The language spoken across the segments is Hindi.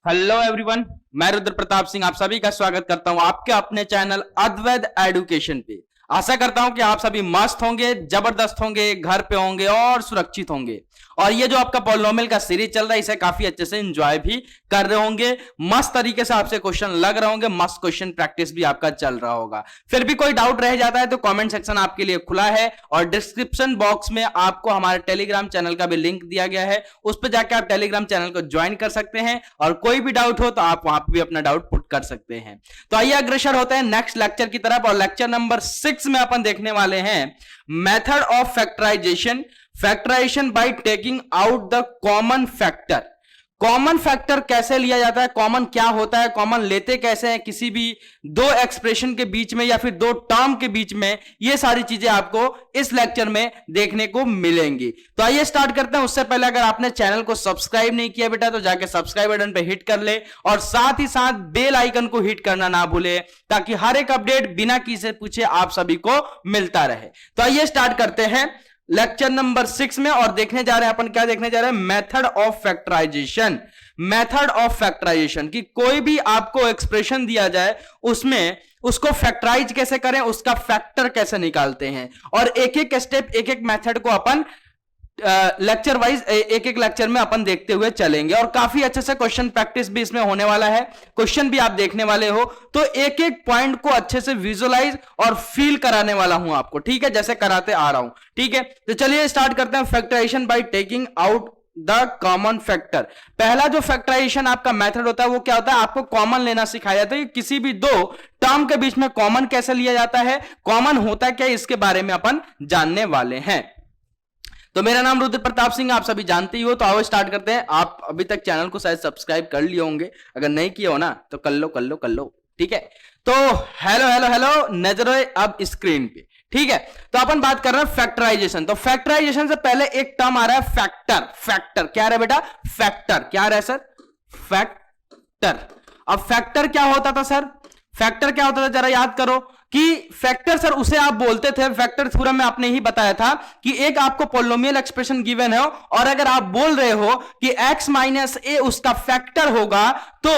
हेलो एवरीवन, मैं रुद्र प्रताप सिंह आप सभी का स्वागत करता हूं आपके अपने चैनल अद्वैत एजुकेशन पे। आशा करता हूं कि आप सभी मस्त होंगे, जबरदस्त होंगे, घर पे होंगे और सुरक्षित होंगे। और ये जो आपका पॉलिनोमियल का सीरीज चल रहा है इसे काफी अच्छे से एंजॉय भी कर रहे होंगे, मस्त तरीके से आपसे क्वेश्चन लग रहे होंगे, मस्त क्वेश्चन प्रैक्टिस भी आपका चल रहा होगा। फिर भी कोई डाउट रह जाता है तो कमेंट सेक्शन आपके लिए खुला है और डिस्क्रिप्शन बॉक्स में आपको हमारे टेलीग्राम चैनल का भी लिंक दिया गया है, उस पर जाकर आप टेलीग्राम चैनल को ज्वाइन कर सकते हैं और कोई भी डाउट हो तो आप वहां पर भी अपना डाउट पुट कर सकते हैं। तो आइए अग्रसर होते हैं नेक्स्ट लेक्चर की तरफ और लेक्चर नंबर 6 में अपन देखने वाले हैं method of factorization by taking out the common factor. Common factor कैसे लिया जाता है, कॉमन क्या होता है, कॉमन लेते कैसे हैं किसी भी दो एक्सप्रेशन के बीच में या फिर दो टर्म के बीच में, ये सारी चीजें आपको इस लेक्चर में देखने को मिलेंगी। तो आइए स्टार्ट करते हैं। उससे पहले अगर आपने चैनल को सब्सक्राइब नहीं किया बेटा तो जाके सब्सक्राइब बटन पे हिट कर ले और साथ ही साथ बेल आइकन को हिट करना ना भूले ताकि हर एक अपडेट बिना किसी पूछे आप सभी को मिलता रहे। तो आइए स्टार्ट करते हैं लेक्चर नंबर 6 में और देखने जा रहे हैं अपन क्या देखने जा रहे हैं, method of factorization. Method of factorization कि कोई भी आपको एक्सप्रेशन दिया जाए उसमें उसको फैक्टराइज कैसे करें, उसका फैक्टर कैसे निकालते हैं और एक एक स्टेप एक एक मेथड को अपन लेक्चर वाइज एक एक लेक्चर में अपन देखते हुए चलेंगे और काफी अच्छे से क्वेश्चन प्रैक्टिस भी इसमें होने वाला है, क्वेश्चन भी आप देखने वाले हो। तो एक एक पॉइंट को अच्छे से विजुअलाइज और फील कराने वाला हूं आपको, ठीक है, जैसे कराते आ रहा हूं, ठीक है। तो चलिए स्टार्ट करते हैं। Factorization by taking out the common factor. पहला जो फैक्टराइजेशन आपका मेथड होता है वो क्या होता है, आपको कॉमन लेना सिखाया जाता है। किसी भी दो टर्म के बीच में कॉमन कैसे लिया जाता है, कॉमन होता क्या, इसके बारे में अपन जानने वाले हैं। तो मेरा नाम रुद्र प्रताप सिंह आप सभी जानते ही हो, तो आओ स्टार्ट करते हैं। आप अभी तक चैनल को शायद सब्सक्राइब कर लिए होंगे, अगर नहीं किया हो ना तो कर लो, ठीक है। तो हेलो हेलो हेलो नजर अब स्क्रीन पे, ठीक है। तो अपन बात कर रहे हैं फैक्टराइजेशन। तो फैक्टराइजेशन से पहले एक टर्म आ रहा है फैक्टर। फैक्टर क्या रहा है बेटा, फैक्टर क्या रहा है सर, फैक्टर। अब फैक्टर क्या होता था सर, फैक्टर क्या होता था जरा याद करो कि फैक्टर सर उसे आप बोलते थे, फैक्टर थ्योरम में आपने ही बताया था कि एक आपको पॉलिनोमियल एक्सप्रेशन गिवन है और अगर आप बोल रहे हो कि x माइनस ए उसका फैक्टर होगा तो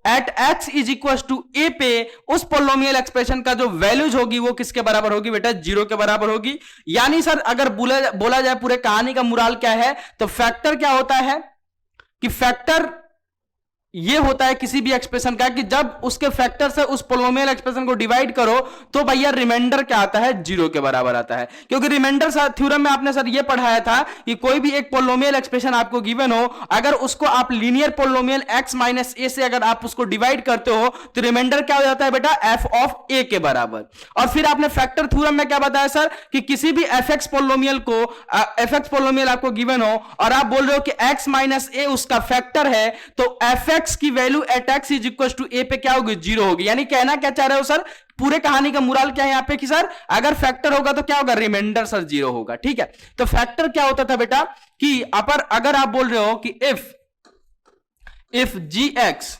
at x is equal to a पे उस पॉलिनोमियल एक्सप्रेशन का जो वैल्यूज होगी वो किसके बराबर होगी बेटा, 0 के बराबर होगी। यानी सर अगर बोला जाए पूरे कहानी का मुराल क्या है, तो फैक्टर क्या होता है कि फैक्टर ये होता है किसी भी एक्सप्रेशन का कि जब उसके फैक्टर से उस पॉलिनोमियल एक्सप्रेशन को डिवाइड करो तो भैया रिमाइंडर क्या आता है, 0 के बराबर आता है। क्योंकि रिमाइंडर थ्योरम में आपने सर ये पढ़ाया था कि कोई भी एक पॉलिनोमियल एक्सप्रेशन आपको गिवन हो, अगर उसको आप लीनियर पॉलिनोमियल x माइनस ए से अगर आप उसको डिवाइड करते हो तो रिमाइंडर क्या हो जाता है बेटा, f ऑफ a के बराबर। और फिर आपने फैक्टर थ्योरम में क्या बताया सर कि किसी भी fx पॉलिनोमियल को fx पॉलिनोमियल आपको गिवन हो और आप बोल रहे हो कि x माइनस ए उसका फैक्टर है तो fx की value at x is equal to a पे क्या होगी, 0 होगी। यानी कहना क्या चाह रहे हो सर, पूरे कहानी का मुराल क्या है यहां पे कि सर अगर फैक्टर होगा तो क्या होगा, रिमाइंडर सर 0 होगा, ठीक है। तो फैक्टर क्या होता था बेटा कि अगर आप बोल रहे हो कि if gx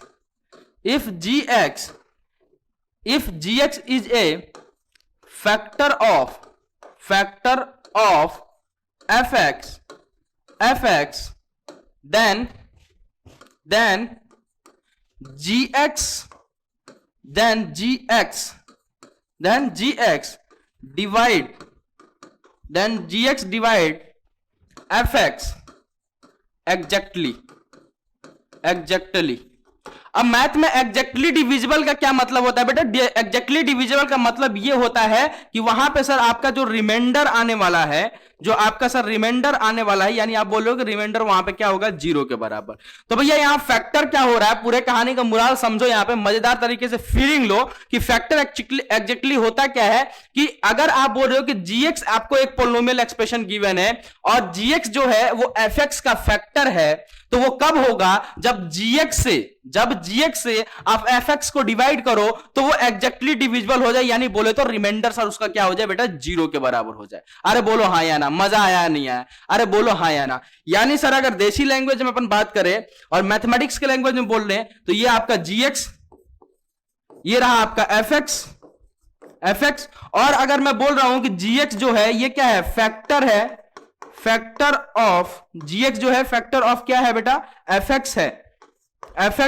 is a factor of fx then gx divide fx exactly। अब मैथ में एग्जैक्टली डिविजिबल का क्या मतलब होता है बेटा, एग्जैक्टली डिविजिबल का मतलब ये होता है कि वहां पे सर आपका जो रिमाइंडर आने वाला है, जो आपका सर रिमाइंडर आने वाला है, यानी आप बोल रहे हो कि रिमाइंडर वहां पे क्या होगा, 0 के बराबर। तो भैया यहां फैक्टर क्या हो रहा है, पूरे कहानी का मुराल समझो, यहां पे मजेदार तरीके से फीलिंग लो कि फैक्टर एग्जैक्टली होता क्या है कि अगर आप बोल रहे हो कि जीएक्स आपको एक पॉलिनोमियल एक्सप्रेशन गिवन है और जीएक्स जो है वो एफएक्स का फैक्टर है, तो वो कब होगा, जब जीएक्स से आप fx को डिवाइड करो तो वो एग्जैक्टली डिविजिबल हो जाए, यानी बोले तो रिमाइंडर सर उसका क्या हो जाए बेटा, 0 के बराबर हो जाए। अरे बोलो हाँ या ना, मजा आया या नहीं आया, अरे बोलो हाँ या ना। यानी सर अगर देसी लैंग्वेज में अपन बात करें और मैथमेटिक्स के लैंग्वेज में बोल रहे हैं तो ये आपका gx, ये रहा आपका fx, और अगर मैं बोल रहा हूं कि gx जो है ये क्या है, फैक्टर है, फैक्टर ऑफ gx जो है फैक्टर ऑफ क्या है बेटा, fx है। एफ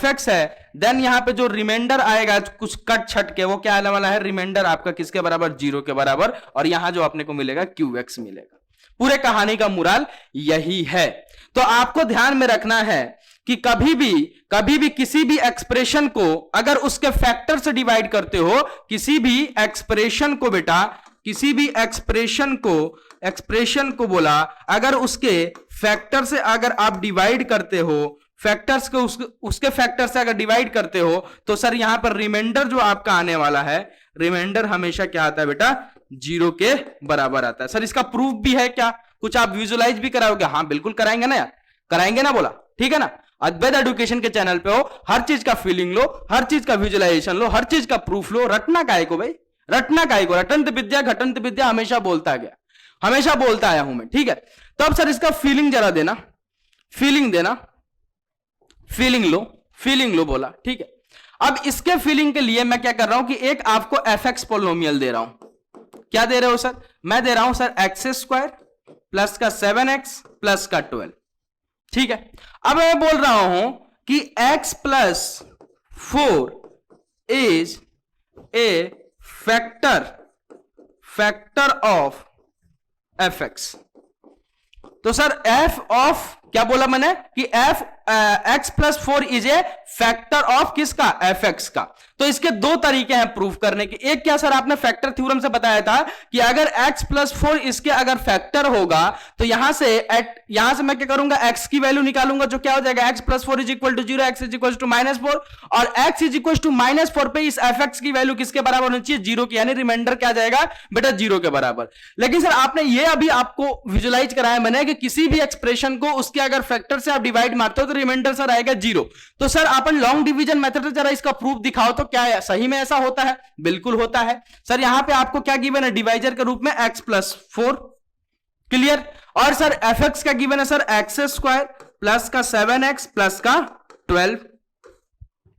एक्स है, देन यहां पे जो रिमाइंडर आएगा कुछ कट छट के, वो क्या आने वाला है, रिमाइंडर आपका किसके बराबर, 0 के बराबर, और यहां जो अपने को मिलेगा क्यू एक्स मिलेगा। पूरे कहानी का मुराल यही है। तो आपको ध्यान में रखना है कि कभी भी किसी भी एक्सप्रेशन को अगर उसके फैक्टर से डिवाइड करते हो, किसी भी एक्सप्रेशन को बेटा, किसी भी एक्सप्रेशन को बोला, अगर उसके फैक्टर से अगर आप डिवाइड करते हो, फैक्टर्स को उसके फैक्टर से अगर डिवाइड करते हो, तो सर यहां पर रिमाइंडर जो आपका आने वाला है, रिमाइंडर हमेशा क्या आता है बेटा, 0 के बराबर आता है। सर इसका प्रूफ भी है क्या, कुछ आप विजुलाइज भी कराओगे? हाँ बिल्कुल कराएंगे ना यार, कराएंगे ना, बोला ठीक है ना। अद्वैत एजुकेशन के चैनल पे हो, हर चीज का फीलिंग लो, हर चीज का विजुलाइजेशन लो, हर चीज का प्रूफ लो। रटना काहे को भाई, रटना काहे को, रटंत विद्या घटंत विद्या हमेशा बोलता गया, हमेशा बोलता आया हूं मैं, ठीक है। तो अब सर इसका फीलिंग जरा देना, फीलिंग देना, फीलिंग लो बोला, ठीक है। अब इसके फीलिंग के लिए मैं क्या कर रहा हूं कि एक आपको एफ एक्स पोलिनोमियल दे रहा हूं। क्या दे रहे हो सर? मैं दे रहा हूं सर एक्स स्क्वायर प्लस का 7x प्लस का 12, ठीक है। अब मैं बोल रहा हूं कि x plus 4 is a factor of F x. तो सर एफ ऑफ क्या बोला मैंने कि F x plus 4 is a factor of किसका, एफ एक्स का। तो इसके दो तरीके हैं प्रूफ करने के। एक क्या सर, आपने फैक्टर थ्योरम से बताया था कि अगर x प्लस 4 इसके अगर फैक्टर होगा तो यहां से मैं क्या करूंगा, x की वैल्यू निकालूंगा, जो क्या हो जाएगा, x plus 4 is equal to 0, x is equal to -4, और x इज इक्वल टू -4 पे इस एफ एक्स की वैल्यू किसके बराबर होनी चाहिए, 0 की, यानी रिमाइंडर क्या जाएगा बेटा, 0 के बराबर। लेकिन सर आपने ये अभी आपको विजुलाइज कराया मैंने कि किसी भी एक्सप्रेशन को उसके अगर फैक्टर से आप डिवाइड मारते हो तो रिमाइंडर सर आएगा 0। तो सर अपन लॉन्ग डिवीजन मेथड से जरा इसका प्रूफ दिखाओ तो क्या है, सही में ऐसा होता है? बिल्कुल होता है सर। यहां पे आपको क्या गिवन है, डिवाइजर के रूप में x प्लस 4, क्लियर। और सर एफ एक्स क्या गिवन है सर, एक्स स्क्वायर प्लस का 7x प्लस का 12,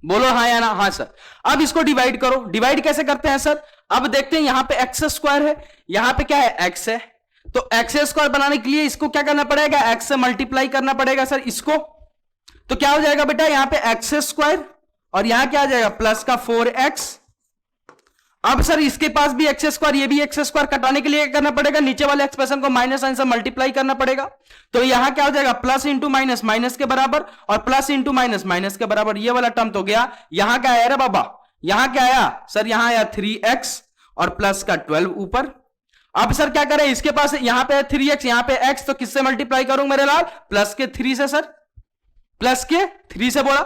बोलो हाँ या ना? हाँ सर। अब इसको डिवाइड करो, डिवाइड कैसे करते हैं सर? अब देखते हैं, यहां पे एक्स स्क्वायर है, यहां पे क्या है, x है, तो एक्स स्क्वायर बनाने के लिए इसको क्या करना पड़ेगा, x से मल्टीप्लाई करना पड़ेगा सर इसको। तो क्या हो जाएगा बेटा, यहां पे एक्स स्क्वायर और यहां क्या आ जाएगा प्लस का 4x। अब सर इसके पास भी एक्स स्क्वायर, ये भी एक्स स्क्वायर, कटाने के लिए क्या करना पड़ेगा, नीचे वाले एक्सप्रेशन को माइनस साइन से मल्टीप्लाई करना पड़ेगा। तो यहां क्या हो जाएगा, प्लस इंटू माइनस, माइनस के बराबर, और प्लस इंटू माइनस, माइनस के बराबर। ये वाला टर्म तो गया। यहां क्या आया रे बाबा, यहां क्या आया सर, यहां आया 3x और प्लस का 12 ऊपर। अब सर क्या करें, इसके पास यहां पे 3x, यहां पे x, तो किससे मल्टीप्लाई करूंगा मेरे लाल, प्लस के 3 से सर, प्लस के 3 से बोला।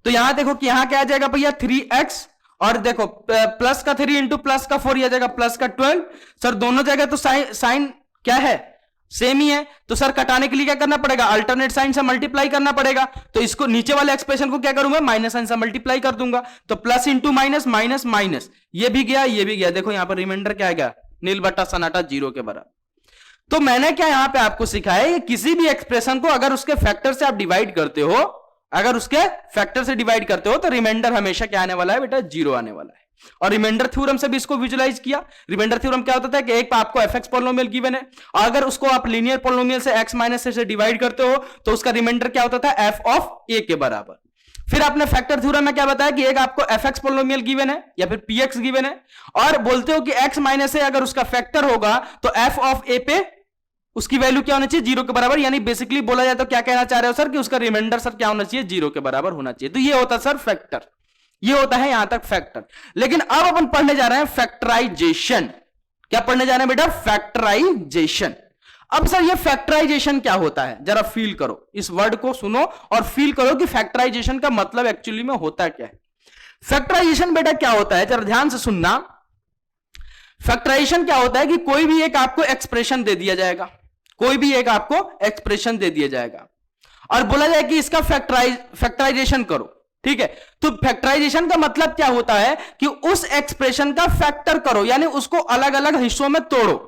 तो यहां देखो कि यहां क्या आ जाएगा भैया 3x, और देखो प्लस का 3 इंटू प्लस का 4, यह जाएगा प्लस का 12। सर दोनों जगह तो साइन क्या है, सेम ही है। तो सर कटाने के लिए क्या करना पड़ेगा, अल्टरनेट साइन से मल्टीप्लाई करना पड़ेगा। तो इसको नीचे वाले एक्सप्रेशन को क्या करूंगा, माइनस साइन से मल्टीप्लाई कर दूंगा। तो plus into minus, minus minus, ये भी गया, ये भी गया। देखो यहां पर रिमाइंडर क्या आ गया, नील बट्टा सन्नाटा, 0 के बराबर। तो मैंने क्या यहां पे आपको सिखाया है, किसी भी एक्सप्रेशन को अगर उसके फैक्टर से आप डिवाइड करते हो, अगर उसके फैक्टर से डिवाइड करते हो तो रिमाइंडर हमेशा क्या आने वाला है बेटा, 0 आने वाला है। और रिमाइंडर थ्योरम से भी इसको विजुलाइज किया। रिमाइंडर थ्योरम क्या होता है कि एक आपको एफ एक्स पॉलिनोमियल गिवन है, और अगर उसको आप लीनियर पॉलिनोमियल से x माइनस से डिवाइड करते हो तो उसका रिमाइंडर क्या होता था, f ऑफ a के बराबर। फिर आपने फैक्टर थ्योरम में क्या बताया कि एक आपको एफ एक्स पॉलिनोमियल गिवन है या फिर px गिवन है, और बोलते हो कि x माइनस से अगर उसका फैक्टर होगा तो f ऑफ a पे उसकी वैल्यू क्या होना चाहिए, 0 के बराबर। यानी बेसिकली बोला जाए तो क्या कहना चाह रहे हो सर कि उसका रिमाइंडर सर क्या होना चाहिए, 0 के बराबर होना चाहिए। तो ये होता है सर फैक्टर, ये होता है यहां तक फैक्टर। लेकिन अब अपन पढ़ने जा रहे हैं फैक्टराइजेशन। क्या पढ़ने जा रहे हैं बेटा, फैक्टराइजेशन। अब सर ये फैक्टराइजेशन क्या होता है, जरा फील करो, इस वर्ड को सुनो और फील करो कि फैक्टराइजेशन का मतलब एक्चुअली में होता क्या है। फैक्टराइजेशन बेटा क्या होता है, जरा ध्यान से सुनना। फैक्टराइजेशन क्या होता है कि कोई भी एक आपको एक्सप्रेशन दे दिया जाएगा, कोई भी एक आपको एक्सप्रेशन दे दिया जाएगा और बोला जाए कि इसका फैक्टराइजेशन करो, ठीक है। तो फैक्टराइजेशन का मतलब क्या होता है कि उस एक्सप्रेशन का फैक्टर करो, यानी उसको अलग अलग हिस्सों में तोड़ो,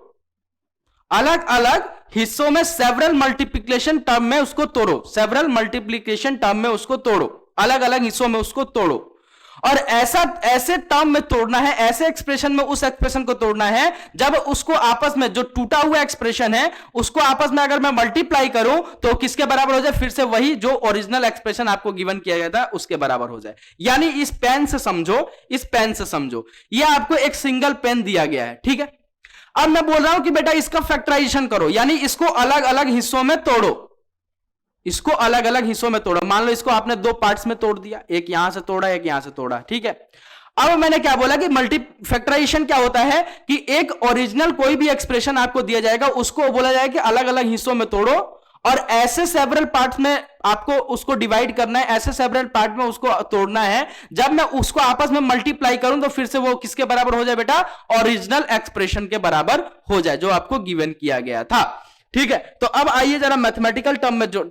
अलग अलग हिस्सों में सेवरल मल्टीप्लिकेशन टर्म में उसको तोड़ो, सेवरल मल्टीप्लिकेशन टर्म में उसको तोड़ो, अलग अलग हिस्सों में उसको तोड़ो। और ऐसे टर्म में तोड़ना है, ऐसे एक्सप्रेशन में उस एक्सप्रेशन को तोड़ना है जब उसको आपस में, जो टूटा हुआ एक्सप्रेशन है उसको आपस में अगर मैं मल्टीप्लाई करूं तो किसके बराबर हो जाए, फिर से वही जो ओरिजिनल एक्सप्रेशन आपको गिवन किया गया था उसके बराबर हो जाए। यानी इस पेन से समझो, इस पेन से समझो, यह आपको एक सिंगल पेन दिया गया है, ठीक है। अब मैं बोल रहा हूं कि बेटा इसका फैक्टराइजेशन करो, यानी इसको अलग अलग हिस्सों में तोड़ो, इसको अलग अलग हिस्सों में तोड़ा। मान लो इसको आपने दो पार्ट्स में तोड़ दिया, एक यहां से तोड़ा, एक यहां से तोड़ा, ठीक है। अब मैंने क्या बोला कि मल्टी फैक्टराइजेशन क्या होता है कि एक ओरिजिनल कोई भी एक्सप्रेशन आपको दिया जाएगा उसको बोला जाएगा कि अलग अलग हिस्सों में तोड़ो और ऐसे सेवरल पार्ट्स में आपको उसको डिवाइड करना है, ऐसे सेवरल पार्ट में उसको तोड़ना है जब मैं उसको आपस में मल्टीप्लाई करूं तो फिर से वो किसके बराबर हो जाए बेटा, ओरिजिनल एक्सप्रेशन के बराबर हो जाए जो आपको गिवन किया गया था, ठीक है। तो अब आइए जरा मैथमेटिकल टर्म में जो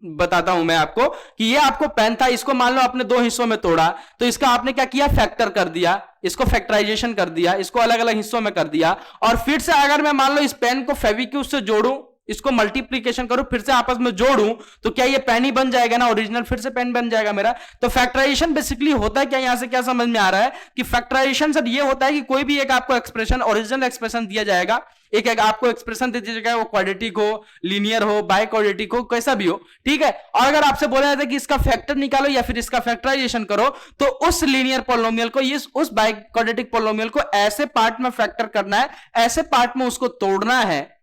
बताता हूं मैं आपको कि ये आपको पेन था, इसको मान लो आपने दो हिस्सों में तोड़ा तो इसका आपने क्या किया, फैक्टर कर दिया, इसको फैक्टराइजेशन कर दिया, इसको अलग अलग हिस्सों में कर दिया। और फिर से अगर मैं मान लो इस पेन को फेविक्विक से जोड़ूं, इसको मल्टीप्लीकेशन करूं, फिर से आपस में जोड़ूं तो क्या ये पेन ही बन जाएगा ना, ओरिजिनल फिर से पेन बन जाएगा मेरा। तो फैक्टराइजेशन बेसिकली होता है क्या, यहां से क्या समझ में आ रहा है कि फैक्टराइजेशन सर ये होता है कि कोई भी एक आपको एक्सप्रेशन, ओरिजिनल एक्सप्रेशन दिया जाएगा, एक आपको एक्सप्रेशन दे दिया जाएगा, वो क्वाड्रेटिक हो, लीनियर हो, बाय क्वाड्रेटिक हो, कैसा भी हो, ठीक है। और अगर आपसे बोला जाता है कि इसका फैक्टर निकालो या फिर इसका फैक्टराइजेशन करो तो उस लीनियर पॉलिनोमियल को, उस बाय क्वाड्रेटिक पॉलिनोमियल को ऐसे पार्ट में फैक्टर करना है, ऐसे पार्ट में उसको तोड़ना है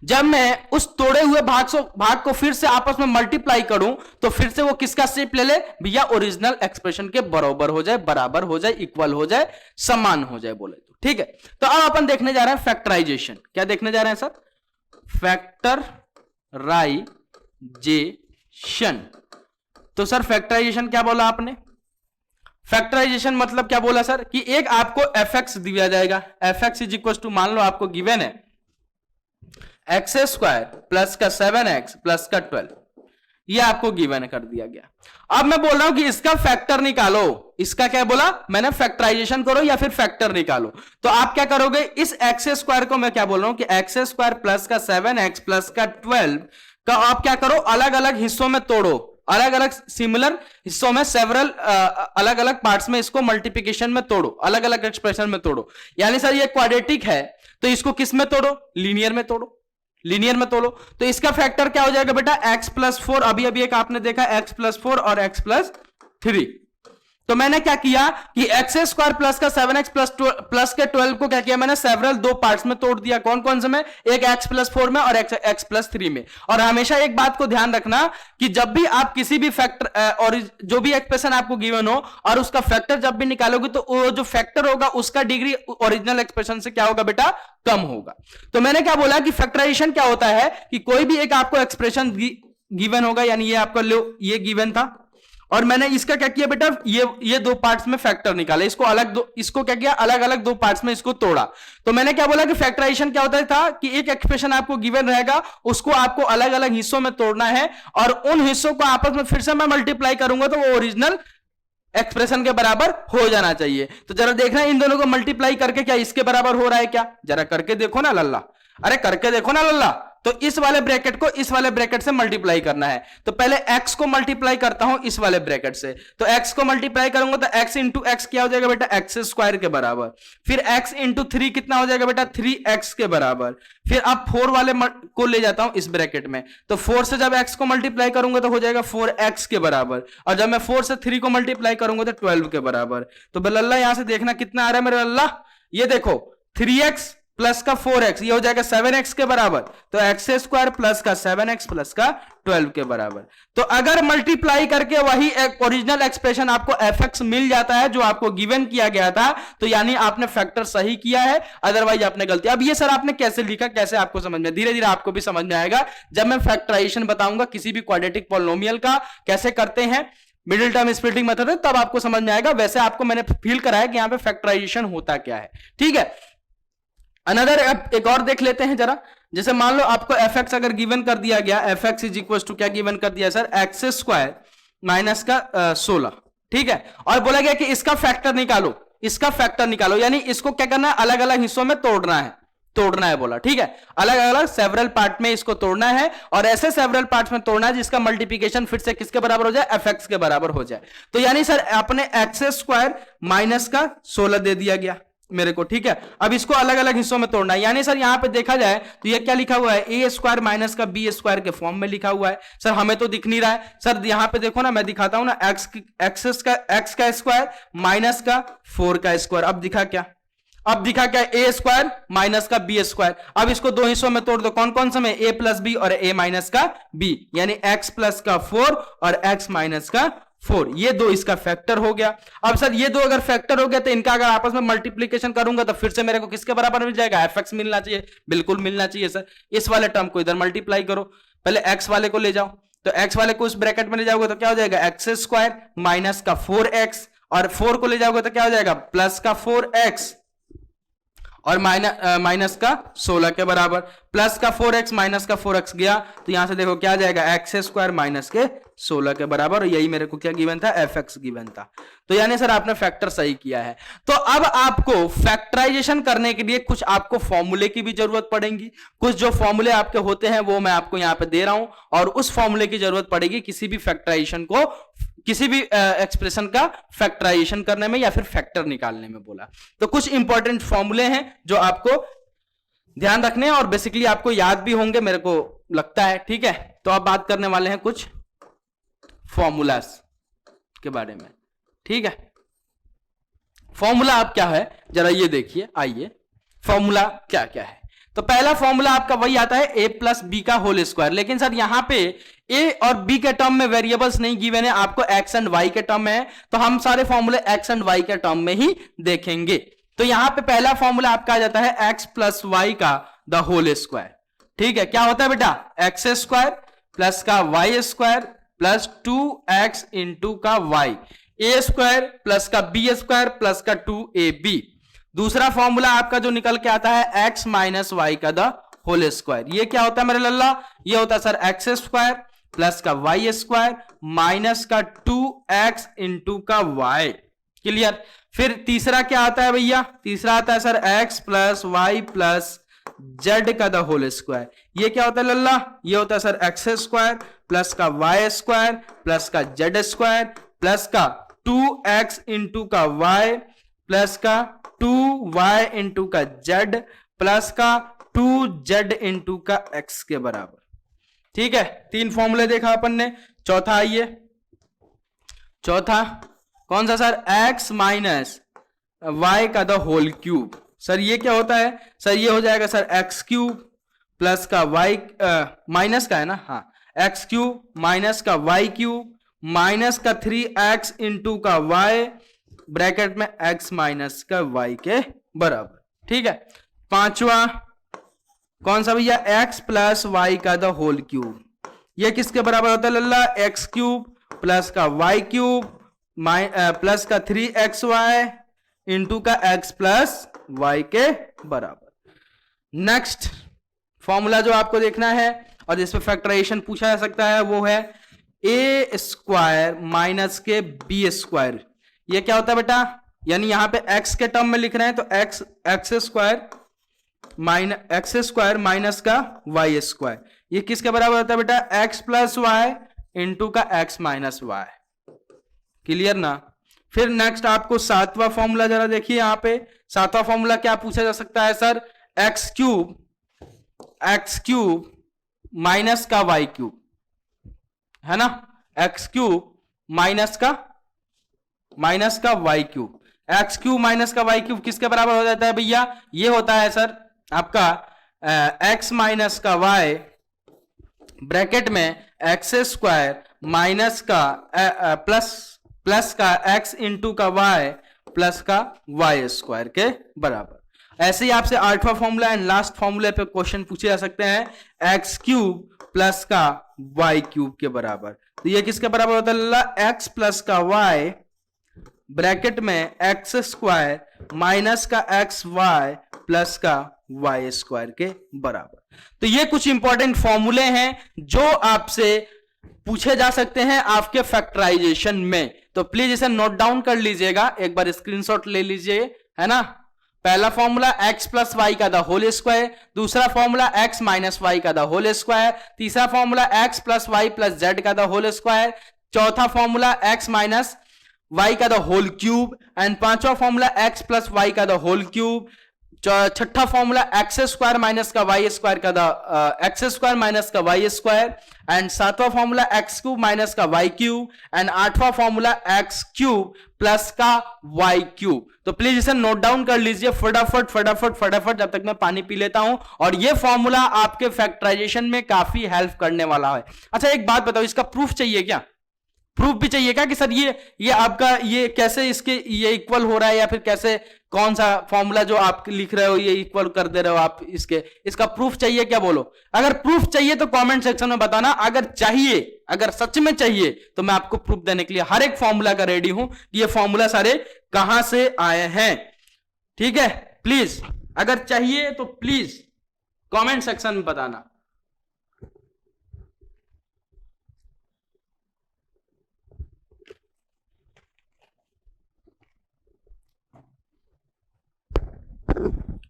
जब मैं उस तोड़े हुए भाग को फिर से आपस में मल्टीप्लाई करूं तो फिर से वो किसका शेप ले ले भैया, ओरिजिनल एक्सप्रेशन के बराबर हो जाए, बराबर हो जाए, इक्वल हो जाए, समान हो जाए बोले तो, ठीक है। तो अब अपन देखने जा रहे हैं फैक्टराइजेशन। क्या देखने जा रहे हैं सर, फैक्टराइजेशन। तो सर फैक्टराइजेशन क्या बोला आपने, फैक्टराइजेशन मतलब क्या बोला सर कि एक आपको fx दिया जाएगा, fx इज इक्वल टू, मान लो आपको गिवन है एक्स स्क्वायर प्लस का 7x प्लस का 12, ये आपको गिवन कर दिया गया। अब मैं बोल रहा हूं कि इसका फैक्टर निकालो, इसका क्या बोला मैंने, फैक्टराइजेशन करो या फिर फैक्टर निकालो। तो आप क्या करोगे, इस एक्स स्क्वायर को मैं क्या बोल रहा हूं कि एक्स स्क्वायर प्लस का 7x प्लस का 12 का आप क्या करो, अलग अलग हिस्सों में तोड़ो, अलग अलग सिमिलर हिस्सों में, सेवरल अलग अलग पार्ट्स में इसको मल्टीप्लिकेशन में तोड़ो, अलग अलग एक्सप्रेशन में तोड़ो। यानी सर ये क्वाड्रेटिक है तो इसको किस में तोड़ो, लीनियर में तोड़ो, लीनियर में तोड़ो। तो इसका फैक्टर क्या हो जाएगा बेटा, x+4, अभी एक आपने देखा x+4 और x+3। तो मैंने क्या किया कि एक्स स्क्वायर प्लस का 7x प्लस के 12 को क्या किया मैंने, सेवरल दो पार्ट्स में तोड़ दिया। कौन कौन से में, एक x+4 में और x+3 में। और हमेशा एक बात को ध्यान रखना कि जब भी आप किसी भी फैक्टर और जो भी एक्सप्रेशन आपको गिवन हो और उसका फैक्टर जब भी निकालोगे तो वो जो फैक्टर होगा उसका डिग्री ओरिजिनल एक्सप्रेशन से क्या होगा बेटा, कम होगा। तो मैंने क्या बोला कि फैक्टराइजेशन क्या होता है कि कोई भी एक आपको एक्सप्रेशन गिवन होगा, यानी ये आपका लो, ये गिवन था और मैंने इसका क्या किया बेटा, ये दो पार्ट्स में फैक्टर निकाला, इसको अलग दो, इसको क्या किया, अलग अलग दो पार्ट्स में इसको तोड़ा। तो मैंने क्या बोला कि फैक्टराइजेशन क्या होता था कि एक एक्सप्रेशन आपको गिवन रहेगा, उसको आपको अलग अलग हिस्सों में तोड़ना है और उन हिस्सों को आपस में फिर से मैं मल्टीप्लाई करूंगा तो वो ओरिजिनल एक्सप्रेशन के बराबर हो जाना चाहिए। तो जरा देखना इन दोनों को मल्टीप्लाई करके क्या इसके बराबर हो रहा है क्या, जरा करके देखो ना लल्ला, अरे करके देखो ना लल्ला। तो इस वाले ब्रैकेट को इस वाले ब्रैकेट से मल्टीप्लाई करना है। तो पहले x को मल्टीप्लाई करता हूं इस वाले ब्रैकेट से, तो x को मल्टीप्लाई करूंगा तो x इंटू एक्स क्या हो जाएगा बेटा, एक्स स्क्वायर के बराबर। फिर x इंटू 3 कितना हो जाएगा बेटा, 3x के बराबर। फिर अब 4 वाले को ले जाता हूं इस ब्रैकेट में, तो 4 से जब x को मल्टीप्लाई करूंगा तो हो जाएगा 4x के बराबर, और जब मैं 4 से 3 को मल्टीप्लाई करूंगा तो 12 के बराबर। तो लल्ला यहां से देखना कितना आ रहा है मेरा लल्ला, ये देखो 3x प्लस का 4x, ये हो जाएगा 7x के बराबर। तो एक्स स्क्वायर प्लस का 7x प्लस का 12 के बराबर। तो अगर मल्टीप्लाई करके वही एक ओरिजिनल एक्सप्रेशन आपको fx मिल जाता है जो आपको गिवन किया गया था, तो यानी आपने फैक्टर सही किया है, अदरवाइज आपने गलती। अब ये सर आपने कैसे लिखा, कैसे आपको समझ में, धीरे धीरे आपको भी समझ में आएगा जब मैं फैक्टराइजेशन बताऊंगा किसी भी क्वाड्रेटिक पॉलिनोमियल का कैसे करते हैं, मिडिल टर्म स्प्लिटिंग मेथड है, तब आपको समझ में आएगा। वैसे आपको मैंने फील कराया कि यहां पे फैक्टराइजेशन होता क्या है, ठीक है। अनदर एक और देख लेते हैं जरा, जैसे मान लो आपको fx अगर गिवन कर दिया गया, fx इज इक्वल टू क्या गिवन कर दिया सर, एक्स स्क्वायर माइनस का 16, ठीक है। और बोला गया कि इसका फैक्टर निकालो, इसका फैक्टर निकालो, यानी इसको क्या करना है, अलग अलग हिस्सों में तोड़ना है, तोड़ना है बोला, ठीक है। अलग अलग सेवरल पार्ट में इसको तोड़ना है और ऐसे सेवरल पार्ट्स में तोड़ना है जिसका मल्टीप्लिकेशन फिर से किसके बराबर हो जाए, एफ एक्स के बराबर हो जाए। तो यानी सर अपने एक्स स्क्वायर माइनस का 16 दे दिया गया मेरे को, ठीक है। अब इसको अलग अलग हिस्सों में तोड़ना है, यानी सर यहां पे देखा जाए तो ये क्या लिखा हुआ है, ए स्क्वायर माइनस का बी स्क्वायर के फॉर्म में लिखा हुआ है। सर हमें तो दिख नहीं रहा है सर, यहां पे देखो ना, मैं दिखाता हूं ना, एक्स का स्क्वायर माइनस का 4 का स्क्वायर। अब दिखा क्या, अब दिखा क्या, ए स्क्वायर माइनस का बी स्क्वायर। अब इसको दो हिस्सों में तोड़ दो, कौन कौन सा में, ए प्लस बी और ए माइनस का बी, यानी एक्स प्लस का 4 और एक्स माइनस का 4, ये दो इसका फैक्टर हो गया। अब सर ये दो अगर फैक्टर हो गया तो इनका अगर आपस में मल्टीप्लीकेशन करूंगा तो फिर से मेरे को किसके बराबर मिल जाएगा, एफ एक्स मिलना चाहिए, बिल्कुल मिलना चाहिए सर। इस वाले टर्म को इधर मल्टीप्लाई करो, पहले एक्स वाले को ले जाओ, तो एक्स वाले को इस ब्रैकेट में ले जाओगे तो क्या हो जाएगा, एक्स स्क्वायर माइनस का 4x, और 4 को ले जाओगे तो क्या हो जाएगा, प्लस का 4x और माइनस का 16 के बराबर, प्लस का 4x माइनस का 4x गया तो यहां से देखो क्या आ जाएगा, एक्स स्क्वायर माइनस के 16 के बराबर। यही मेरे को क्या गिवन था, एफ एक्स गिवन था। तो यानी सर आपने फैक्टर सही किया है। तो अब आपको फैक्टराइजेशन करने के लिए कुछ आपको फॉर्मूले की भी जरूरत पड़ेगी, कुछ जो फॉर्मूले आपके होते हैं वो मैं आपको यहां पे दे रहा हूं, और उस फॉर्मूले की जरूरत पड़ेगी किसी भी फैक्टराइजेशन को, किसी भी एक्सप्रेशन का फैक्टराइजेशन करने में या फिर फैक्टर निकालने में बोला। तो कुछ इंपॉर्टेंट फॉर्मूले हैं जो आपको ध्यान रखने हैं और बेसिकली आपको याद भी होंगे मेरे को लगता है, ठीक है। तो अब बात करने वाले हैं कुछ फॉर्मूलास के बारे में, ठीक है। फॉर्मूला आप क्या है जरा ये देखिए, आइए फॉर्मूला क्या क्या है। तो पहला फॉर्मूला आपका वही आता है ए प्लस बी का होल स्क्वायर, लेकिन सर यहां पे ए और बी के टर्म में वेरिएबल्स नहीं गिवन है, आपको एक्स एंड वाई के टर्म में है, तो हम सारे फॉर्मूले एक्स एंड वाई के टर्म में ही देखेंगे। तो यहां पे पहला फॉर्मूला आपका आ जाता है एक्स प्लस वाई का द होल स्क्वायर, ठीक है। क्या होता है बेटा, एक्स स्क्वायर प्लस का y square plus 2x into का वाई, ए स्क्वायर प्लस का बी स्क्वायर प्लस का 2ab। दूसरा फॉर्मूला आपका जो निकल के आता है एक्स माइनस वाई का द होल स्क्वायर, ये क्या होता है मेरे लल्ला, ये होता है सर एक्स स्क्वायर प्लस का वाई स्क्वायर माइनस का 2x इंटू का वाई, क्लियर। फिर तीसरा क्या आता है भैया, तीसरा आता है sir x plus y plus z का द होल स्क्वायर, ये क्या होता है लल्ला, ये होता है सर एक्स स्क्वायर प्लस का वाई स्क्वायर प्लस का जेड स्क्वायर प्लस का 2x इंटू का वाई प्लस का 2y इंटू का जेड प्लस का 2z इंटू का x के बराबर, ठीक है। 3 फॉर्मूले देखा अपन ने। चौथा आइए, चौथा कौन सा सर, x माइनस वाई का द होल क्यूब। सर ये क्या होता है, सर ये हो जाएगा सर एक्स क्यूब प्लस का वाई माइनस का है ना, हाँ, एक्स क्यूब माइनस का वाई क्यूब माइनस का 3x इंटू का y ब्रैकेट में x माइनस का y के बराबर, ठीक है। पांचवा कौन सा भैया, x प्लस वाई का द होल क्यूब, ये किसके बराबर होता है लल्ला, एक्स क्यूब प्लस का वाई क्यूब प्लस का 3xy इंटू का x प्लस वाई के बराबर। नेक्स्ट फॉर्मूला जो आपको देखना है और जिसपे फैक्टराइजेशन पूछा जा सकता है वो है ए स्क्वायर माइनस के बी स्क्वायर। ये क्या होता है बेटा, यानी यहां पे x के टर्म में लिख रहे हैं तो एक्स स्क्वायर माइनस का वाई स्क्वायर, ये किसके बराबर होता है बेटा, x प्लस वाई इंटू का x माइनस वाई, क्लियर ना। फिर नेक्स्ट आपको सातवां फॉर्मूला जरा देखिए, यहां पे सातवां फॉर्मूला क्या पूछा जा सकता है सर, एक्स क्यूब माइनस का वाई क्यूब, है ना, एक्स क्यूब माइनस का y cube, x cube minus का वाई क्यूब किसके बराबर हो जाता है भैया, ये होता है सर आपका एक्स माइनस का वाई ब्रैकेट में एक्स स्क्वायर माइनस का प्लस का एक्स इंटू का वाई प्लस का वाई स्क्वायर के बराबर। ऐसे ही आपसे आठवां फॉर्मूला एंड लास्ट फॉर्मूले पे क्वेश्चन पूछे जा सकते हैं, एक्स क्यूब प्लस का वाई क्यूब के बराबर, तो ये किसके बराबर होता है, एक्स प्लस का वाई ब्रैकेट में एक्स स्क्वायर माइनस का एक्स वाई प्लस का वाई स्क्वायर के बराबर। तो ये कुछ इंपॉर्टेंट फॉर्मूले हैं जो आपसे पूछे जा सकते हैं आपके फैक्टराइजेशन में, तो प्लीज इसे नोट डाउन कर लीजिएगा, एक बार स्क्रीनशॉट ले लीजिए, है ना, पहला फॉर्मूला x प्लस वाई का द होल स्क्वायर, दूसरा फॉर्मूला x माइनस वाई का द होल स्क्वायर, तीसरा formula x plus y plus z का द होल स्क्वायर, चौथा फॉर्मूला x माइनस वाई का द होल क्यूब, एंड पांचवा फॉर्मूला x प्लस वाई का द होल क्यूब, छठा फॉर्मूला एक्स स्क्वायर माइनस का वाई स्क्वायर का द एक्स स्क्वायर माइनस का वाई स्क्वायर, एंड सातवां फॉर्मूला एक्स क्यूब माइनस का वाई क्यूब, एंड आठवां फॉर्मूला एक्स क्यूब प्लस का वाई क्यूब। तो प्लीज इसे नोट डाउन कर लीजिए फटाफट फटाफट फटाफट, जब तक मैं पानी पी लेता हूं। और ये फॉर्मूला आपके फैक्टराइजेशन में काफी हेल्प करने वाला है। अच्छा एक बात बताओ, इसका प्रूफ चाहिए क्या? प्रूफ भी चाहिए क्या कि सर ये आपका ये कैसे इसके ये इक्वल हो रहा है, या फिर कैसे कौन सा फॉर्मूला जो आप लिख रहे हो ये इक्वल कर दे रहे हो आप इसका प्रूफ चाहिए क्या? बोलो। अगर प्रूफ चाहिए तो कमेंट सेक्शन में बताना। अगर चाहिए, अगर सच में चाहिए तो मैं आपको प्रूफ देने के लिए हर एक फॉर्मूला का रेडी हूं कि ये फॉर्मूला सारे कहां से आए हैं। ठीक है, प्लीज अगर चाहिए तो प्लीज कमेंट सेक्शन में बताना।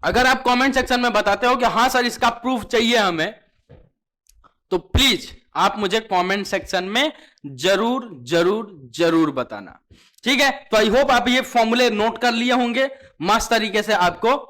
अगर आप कमेंट सेक्शन में बताते हो कि हां सर इसका प्रूफ चाहिए हमें, तो प्लीज आप मुझे कमेंट सेक्शन में जरूर जरूर जरूर बताना। ठीक है, तो आई होप आप ये फॉर्मूले नोट कर लिए होंगे, मस्त तरीके से आपको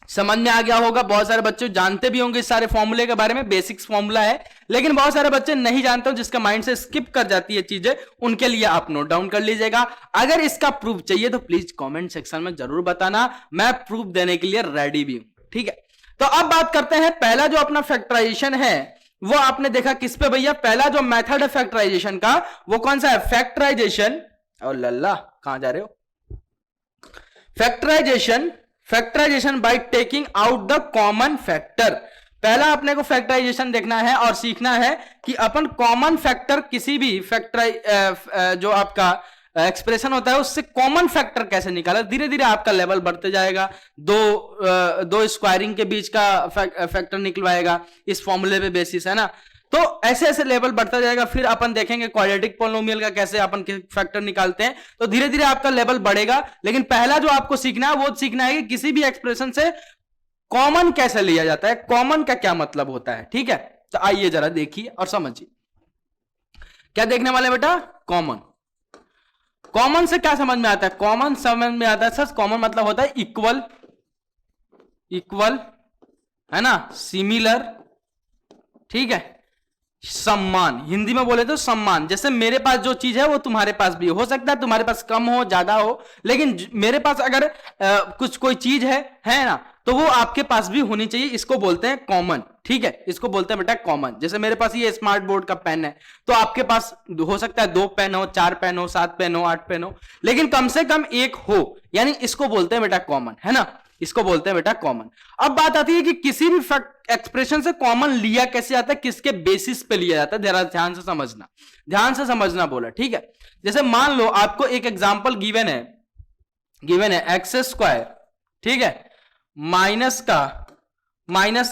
समझ में आ गया होगा। बहुत सारे बच्चे जानते भी होंगे इस सारे फॉर्मूले के बारे में, बेसिक्स फॉर्मूला है, लेकिन बहुत सारे बच्चे नहीं जानते हो, जिसका माइंड से स्किप कर जाती है चीजें, उनके लिए आप नोट डाउन कर लीजिएगा। अगर इसका प्रूफ चाहिए तो प्लीज कमेंट सेक्शन में जरूर बताना, मैं प्रूफ देने के लिए रेडी भी हूं। ठीक है, तो अब बात करते हैं पहला जो अपना फैक्टराइजेशन है वो आपने देखा किस पे भैया? पहला जो मेथड है फैक्टराइजेशन का वो कौन सा है? फैक्टराइजेशन। और लल्ला कहां जा रहे हो? Factorization by taking out the common factor. पहला अपने को फैक्टराइजेशन देखना है और सीखना है कि अपन कॉमन फैक्टर किसी भी जो आपका एक्सप्रेशन होता है उससे कॉमन फैक्टर कैसे निकाला। धीरे धीरे आपका लेवल बढ़ते जाएगा, दो स्क्वायरिंग के बीच का फैक्टर निकलवाएगा इस फॉर्मूले पे बेसिस, है ना। तो ऐसे ऐसे लेवल बढ़ता जाएगा, फिर अपन देखेंगे क्वाड्रेटिक पॉलिनोमियल का कैसे अपन फैक्टर निकालते हैं। तो धीरे धीरे आपका लेवल बढ़ेगा, लेकिन पहला जो आपको सीखना है वो सीखना है कि किसी भी एक्सप्रेशन से कॉमन कैसे लिया जाता है, कॉमन का क्या मतलब होता है। ठीक है, तो आइए जरा देखिए और समझिए। क्या देखने वाले बेटा? कॉमन। कॉमन से क्या समझ में आता है? कॉमन समझ में आता है सर, कॉमन मतलब होता है इक्वल, है ना, सिमिलर, ठीक है, सम्मान। हिंदी में बोले तो सम्मान। जैसे मेरे पास जो चीज है वो तुम्हारे पास भी हो सकता है, तुम्हारे पास कम हो ज्यादा हो, लेकिन मेरे पास अगर कुछ कोई चीज है ना, तो वो आपके पास भी होनी चाहिए। इसको बोलते हैं कॉमन। ठीक है, इसको बोलते हैं बेटा कॉमन। जैसे मेरे पास ये स्मार्ट बोर्ड का पेन है, तो आपके पास हो सकता है 2 पेन हो, 4 पेन हो, 7 पेन हो, 8 पेन हो, लेकिन कम से कम एक हो, यानी इसको बोलते हैं बेटा कॉमन, है ना, इसको बोलते हैं बेटा कॉमन। अब बात आती है कि किसी भी एक्सप्रेशन से कॉमन लिया कैसे जाता है, किसके बेसिस पे लिया जाता है। जरा ध्यान से समझना बोला। ठीक है, जैसे मान लो आपको एक एग्जांपल गिवन है एक्स स्क्वायर, ठीक है, माइनस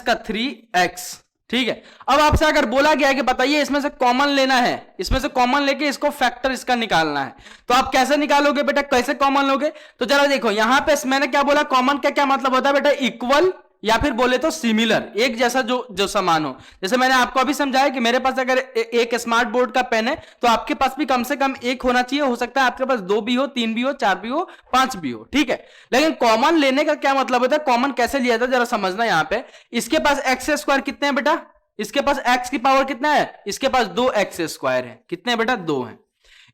का 3x। ठीक है, अब आपसे अगर बोला गया है कि बताइए इसमें से कॉमन लेना है, इसमें से कॉमन लेके इसको फैक्टर इसका निकालना है, तो आप कैसे निकालोगे बेटा? कैसे कॉमन लोगे? तो जरा देखो यहां पे मैंने क्या बोला, कॉमन का क्या मतलब होता है बेटा? इक्वल, या फिर बोले तो सिमिलर, एक जैसा जो समान हो। जैसे मैंने आपको अभी समझाया कि मेरे पास अगर एक स्मार्ट बोर्ड का पेन है, तो आपके पास भी कम से कम एक होना चाहिए। हो सकता है आपके पास 2 भी हो, 3 भी हो, 4 भी हो, 5 भी हो। ठीक है, लेकिन कॉमन लेने का क्या मतलब होता है? कॉमन कैसे लिया जाता है जरा समझना। यहां पे इसके पास एक्स स्क्वायर कितने हैं बेटा? इसके पास x की पावर कितना है? इसके पास 2x स्क्वायर है। कितने बेटा? 2 है।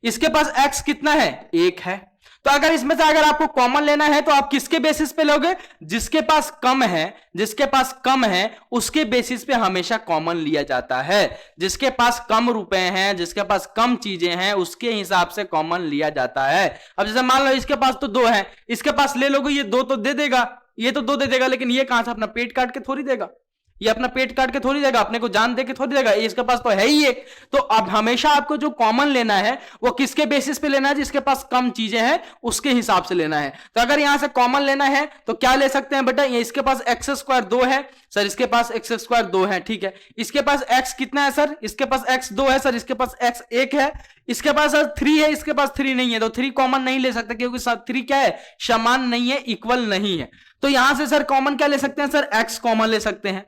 इसके पास x कितना है? 1 है। तो अगर इसमें से अगर आपको कॉमन लेना है तो आप किसके बेसिस पे लोगे? जिसके पास कम है उसके बेसिस पे हमेशा कॉमन लिया जाता है। जिसके पास कम रुपए हैं, जिसके पास कम चीजें हैं, उसके हिसाब से कॉमन लिया जाता है। अब जैसे मान लो इसके पास तो 2 है, इसके पास ले लोगे, ये 2 तो दे देगा, ये तो 2 दे देगा, लेकिन ये कहां से अपना पेट काट के थोड़ी देगा, ये अपना पेट काट के थोड़ी देगा, अपने को जान दे के थोड़ी देगा, इसके पास तो है ही एक। तो अब हमेशा आपको जो कॉमन लेना है वो किसके बेसिस पे लेना है? जिसके पास कम चीजें हैं उसके हिसाब से लेना है। तो अगर यहां से कॉमन लेना है तो क्या ले सकते हैं बेटा? ये इसके पास एक्स स्क्वायर 2 है सर, इसके पास एक्स स्क्वायर 2 है। ठीक है, इसके पास एक्स कितना है सर? इसके पास एक्स 2 है सर, इसके पास एक्स 1 है। इसके पास सर 3 है, इसके पास 3 नहीं है, तो 3 कॉमन नहीं ले सकते क्योंकि 3 क्या है, समान नहीं है, इक्वल नहीं है। तो यहां से सर कॉमन क्या ले सकते हैं सर, x कॉमन ले सकते हैं।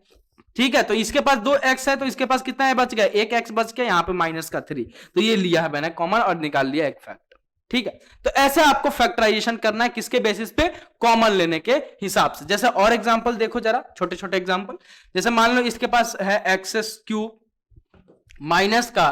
ठीक है, तो इसके पास 2x है, तो इसके पास कितना है, बच गया 1x बच गया, यहां पे माइनस का 3, तो ये लिया है मैंने कॉमन और निकाल लिया एक फैक्टर। ठीक है, तो ऐसे आपको फैक्टराइजेशन करना है, किसके बेसिस पे, कॉमन लेने के हिसाब से। जैसे और एग्जांपल देखो जरा, छोटे छोटे एग्जांपल, जैसे मान लो इसके पास है एक्स क्यूब माइनस का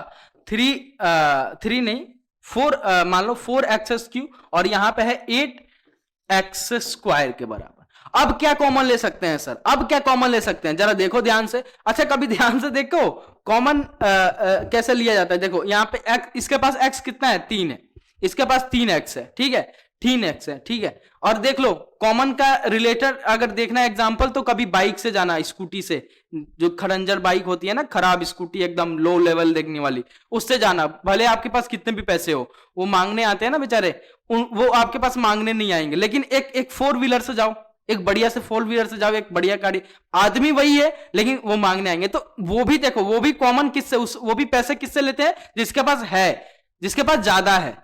3 नहीं 4, मान लो 4x क्यूब और यहां पे है 8x स्क्वायर के बराबर। अब क्या कॉमन ले सकते हैं सर, अब क्या कॉमन ले सकते हैं, जरा देखो ध्यान से। अच्छा कभी ध्यान से देखो कॉमन कैसे लिया जाता है। देखो यहां पे x, इसके पास x कितना है, 3 है, इसके पास 3x है, ठीक है, 3x है, ठीक है। और देख लो कॉमन का रिलेटेड अगर देखना है एग्जांपल, तो कभी बाइक से जाना, स्कूटी से, जो खरंजर बाइक होती है ना, खराब स्कूटी एकदम लो लेवल देखने वाली, उससे जाना, भले आपके पास कितने भी पैसे हो, वो मांगने आते हैं ना बेचारे, वो आपके पास मांगने नहीं आएंगे। लेकिन एक 4 व्हीलर से जाओ, एक बढ़िया से 4 व्हीलर से जाओ, एक बढ़िया गाड़ी, आदमी वही है लेकिन वो मांगने आएंगे। तो वो भी देखो, वो भी कॉमन किससे, वो भी पैसे किससे लेते हैं, जिसके पास है, जिसके पास ज्यादा है,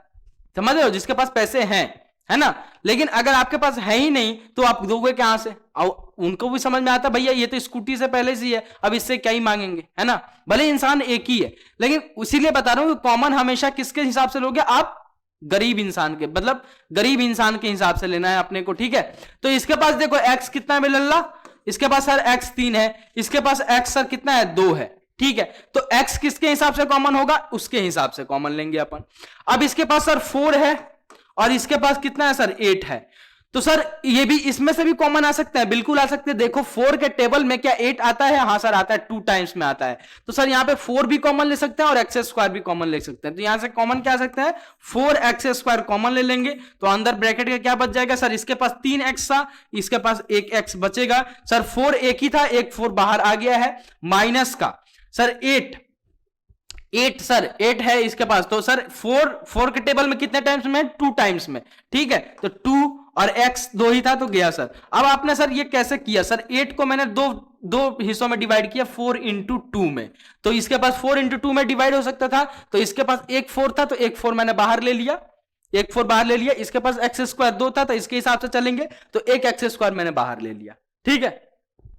समझ रहे हो, जिसके पास पैसे हैं, है ना। लेकिन अगर आपके पास है ही नहीं तो आप दोगे कहां से, और उनको भी समझ में आता भैया ये तो स्कूटी से पहले से ही है, अब इससे क्या ही मांगेंगे, है ना। भले इंसान एक ही है, लेकिन इसीलिए बता रहा हूं कि कॉमन हमेशा किसके हिसाब से लोगे आप, गरीब इंसान के, मतलब गरीब इंसान के हिसाब से लेना है अपने को। ठीक है, तो इसके पास देखो x कितना है लल्ला, इसके पास सर x 3 है, इसके पास x सर कितना है, 2 है। ठीक है, तो x किसके हिसाब से कॉमन होगा, उसके हिसाब से कॉमन लेंगे अपन। अब इसके पास सर 4 है और इसके पास कितना है सर, 8 है, तो सर ये भी इसमें से भी कॉमन आ सकता है, बिल्कुल आ सकते हैं। देखो 4 के टेबल में क्या 8 आता है, हाँ सर आता है, 2 टाइम्स में आता है, तो सर यहाँ पे 4 भी कॉमन ले सकते हैं और एक्स स्क्वायर भी कॉमन ले सकते हैं। तो यहां से कॉमन क्या आ सकता है, 4x स्क्वायर कॉमन ले लेंगे, तो अंदर ब्रैकेट का क्या बच जाएगा सर, इसके पास 3x था, इसके पास 1x बचेगा सर, 4 एक ही था, एक 4 बाहर आ गया है, माइनस का सर 8 सर 8 है इसके पास, तो सर 4 के टेबल में कितने टाइम्स में, 2 टाइम्स में। ठीक है, तो 2 और x 2 ही था तो गया सर। अब आपने सर ये कैसे किया सर, 8 को मैंने दो हिस्सों में डिवाइड किया, 4 इंटू 2 में, तो इसके पास 4 इंटू 2 में डिवाइड हो सकता था, तो इसके पास एक 4 था, तो एक 4 मैंने बाहर ले लिया, एक 4 बाहर ले लिया, इसके पास एक्स स्क्वायर 2 था, तो इसके हिसाब से चलेंगे, तो एक एक्स स्क्वायर मैंने बाहर ले लिया। ठीक है,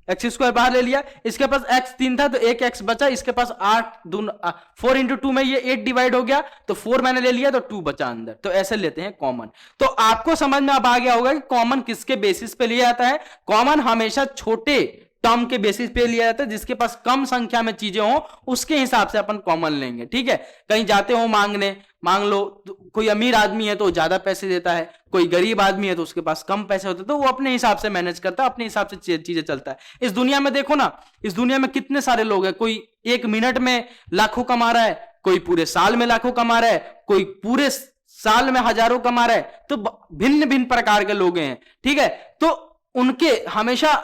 एक्स स्क्वायर बाहर ले लिया, इसके पास x 3 था तो एक x बचा, इसके पास 4 इंटू 2 में ये 8 डिवाइड हो गया, तो 4 मैंने ले लिया तो 2 बचा अंदर, तो ऐसे लेते हैं कॉमन। तो आपको समझ में अब आ गया होगा कि कॉमन किसके बेसिस पे लिया जाता है। कॉमन हमेशा छोटे टर्म के बेसिस पे लिया जाता है, जिसके पास कम संख्या में चीजें हो उसके हिसाब से अपन कॉमन लेंगे। ठीक है, कहीं जाते हो मांगने, मांग लो, तो कोई अमीर आदमी है तो ज्यादा पैसे देता है, कोई गरीब आदमी है तो उसके पास कम पैसे होते हैं, तो वो अपने हिसाब से मैनेज करता है, अपने हिसाब से चीजें चलता है। इस दुनिया में देखो ना, इस दुनिया में कितने सारे लोग हैं, कोई 1 मिनट में लाखों कमा रहा है, कोई पूरे साल में लाखों कमा रहा है, कोई पूरे साल में हजारों कमा रहा है, तो भिन्न भिन्न प्रकार के लोग हैं। ठीक है, तो उनके हमेशा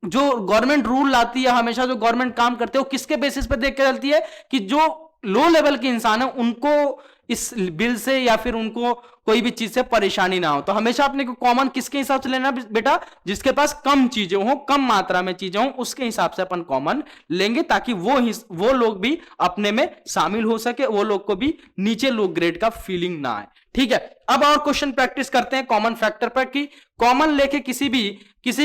जो गवर्नमेंट रूल लाती है, हमेशा जो गवर्नमेंट काम करते हैं, वो किसके बेसिस पे देख के चलती है कि जो लो लेवल के इंसान है उनको इस बिल से या फिर उनको कोई भी चीज से परेशानी ना हो। तो हमेशा अपने को कॉमन किसके हिसाब से लेना बेटा, जिसके पास कम चीजें हो, कम मात्रा में चीजें हो, उसके हिसाब से अपन कॉमन लेंगे, ताकि वो लोग भी अपने में शामिल हो सके, वो लोग को भी नीचे लो ग्रेड का फीलिंग ना आए। ठीक है, अब और क्वेश्चन प्रैक्टिस करते हैं कॉमन फैक्टर पर, कि कॉमन लेके किसी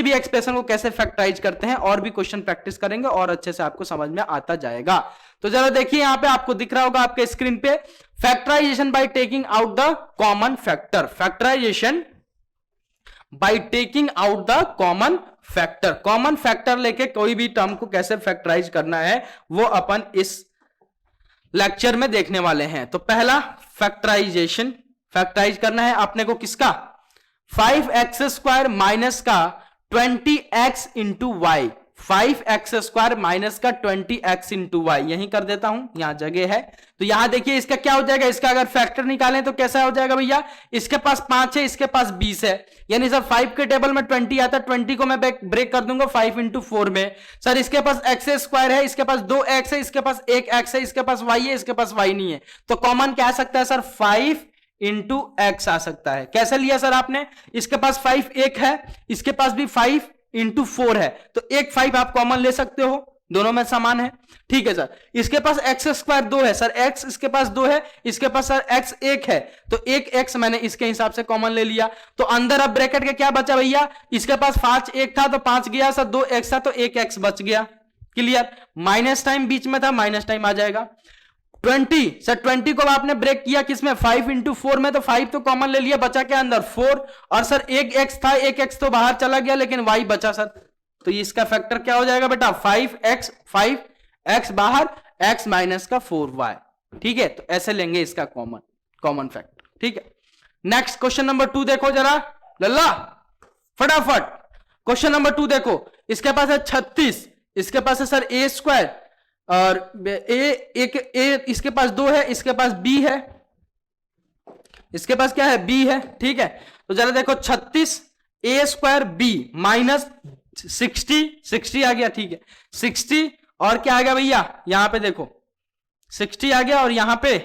भी एक्सप्रेशन को कैसे फैक्टराइज करते हैं, और भी क्वेश्चन प्रैक्टिस करेंगे और अच्छे से आपको समझ में आता जाएगा। तो जरा देखिए, यहां पे आपको दिख रहा होगा आपके स्क्रीन पे, factorization by taking out the common factor, factorization by taking out the common factor. Common factor लेके कोई भी टर्म को कैसे फैक्टराइज करना है वो अपन इस लेक्चर में देखने वाले हैं। तो पहला फैक्टराइजेशन, फैक्टराइज करना है अपने को किसका, 5x स्क्वायर माइनस का 20x into Y, 5x square minus का 20x इंटू वाई, यही कर देता हूं, यहां जगह है। तो यहां देखिए इसका क्या हो जाएगा, इसका अगर फैक्टर निकालें तो कैसा हो जाएगा भैया, इसके पास 5 है, इसके पास 20 है, यानी सर 5 के टेबल में 20 आता है, 20 को मैं ब्रेक कर दूंगा 5 इंटू 4 में। सर इसके पास एक्स स्क्वायर है, इसके पास 2x है, इसके पास 1x है, इसके पास y है, इसके पास y नहीं है, तो कॉमन क्या आ सकता है सर, 5 इंटू एक्स आ सकता है। कैसे लिया सर आपने, इसके पास 5 एक है, इसके पास भी 5 इंटू 4 है, तो एक 5 आप कॉमन ले सकते हो, दोनों में समान है, ठीक है सर। इसके पास एक्स स्क्वायर 2 है सर, एक्स इसके पास 2 है, इसके पास सर एक्स 1 है, तो एक एक्स मैंने इसके हिसाब से कॉमन ले लिया। तो अंदर अब ब्रैकेट के क्या बचा भैया, इसके पास 5 1 था तो 5 गया सर, 2 एक्स था तो 1 एक्स बच गया। क्लियर, माइनस टाइम बीच में था, माइनस टाइम आ जाएगा। 20 सर 20 को आपने ब्रेक किया किसमें, 5 इंटू 4 में, तो 5 तो कॉमन ले लिया, बचा क्या अंदर 4, और सर एक एक्स था, एक एक्स तो बाहर चला गया लेकिन वाई बचा सर, तो इसका फैक्टर क्या हो जाएगा बेटा 5x बाहर, x माइनस का 4y, ठीक है। तो ऐसे लेंगे इसका कॉमन फैक्टर, ठीक है। नेक्स्ट क्वेश्चन नंबर 2 देखो जरा लल्ला फटाफट। क्वेश्चन नंबर 2 देखो, इसके पास है 36, इसके पास है सर a स्क्वायर, और a इसके पास 2 है, इसके पास b है, इसके पास क्या है b है, ठीक है। तो जरा देखो 36 a स्क्वायर b माइनस 60 आ गया, ठीक है 60, और क्या आ गया भैया यहां पे देखो 60 आ गया, और यहां पे